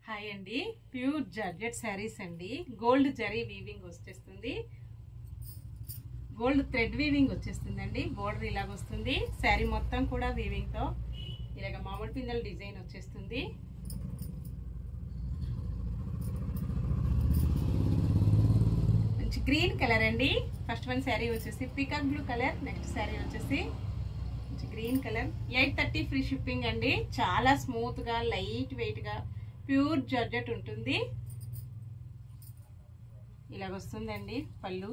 Hi అండి, pure georgette saris అండి. Gold zari weaving వచ్చేస్తుంది, గోల్డ్ థ్రెడ్ వీవింగ్ వచ్చేస్తుందండి. బోర్డర్ ఇలాగ వస్తుంది. శారీ మొత్తం కూడా వీవింగ్తో ఇలాగ మామిడి పిందెల డిజైన్ వచ్చేస్తుంది. మంచి గ్రీన్ కలర్ అండి. ఫస్ట్ వన్ శారీ వచ్చేసి peacock blue colour, next sari వచ్చేసి మంచి గ్రీన్ కలర్. 830 ఫ్రీ షిప్పింగ్ అండి. చాలా స్మూత్ గా లైట్ వెయిట్ గా ప్యూర్ జార్జెట్ ఉంటుంది. ఇలాగ వస్తుందండి పళ్ళు.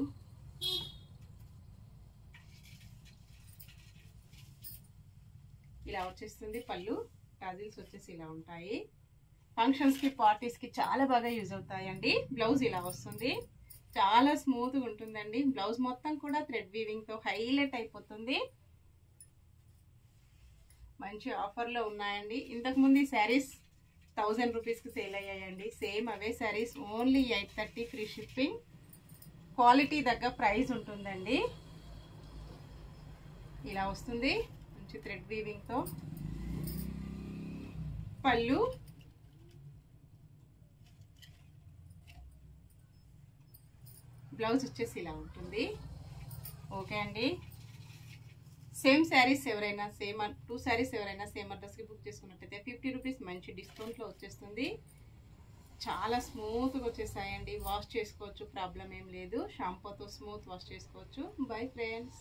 ఇలా వచ్చేస్తుంది పళ్ళు. టాజిల్స్ వచ్చేసి ఇలా ఉంటాయి. ఫంక్షన్స్ కి పార్టీస్ కి చాలా బాగా యూజ్ అవుతాయండి. బ్లౌజ్ ఇలా వస్తుంది. చాలా స్మూత్ గా ఉంటుందండి. బ్లౌజ్ మొత్తం కూడా థ్రెడ్ వీవింగ్ తో హైలైట్ అయిపోతుంది. మంచి ఆఫర్ లో ఉన్నాయండి. ఇంతకు ముందు ఈ శారీస్ 1000 రూపీస్కి సేల్ అయ్యాయండి. సేమ్ అవే saris only 830 free shipping. Quality దగ్గర ప్రైస్ ఉంటుందండి. ఇలా వస్తుంది మంచి థ్రెడ్ వీవింగ్తో. పళ్ళు, బ్లౌజ్ వచ్చేసి ఇలా ఉంటుంది. ఓకే అండి. సేమ్ శారీస్ ఎవరైనా సేమ్ 2 శారీస్ ఎవరైనా సేమ్ అడ్రస్కి బుక్ చేసుకున్నట్టయితే 50 రూపీస్ మంచి డిస్కౌంట్లో వచ్చేస్తుంది. చాలా స్మూత్గా వచ్చేసాయండి. వాష్ చేసుకోవచ్చు, ప్రాబ్లం ఏం లేదు. షాంపూతో స్మూత్ వాష్ చేసుకోవచ్చు. Bye friends.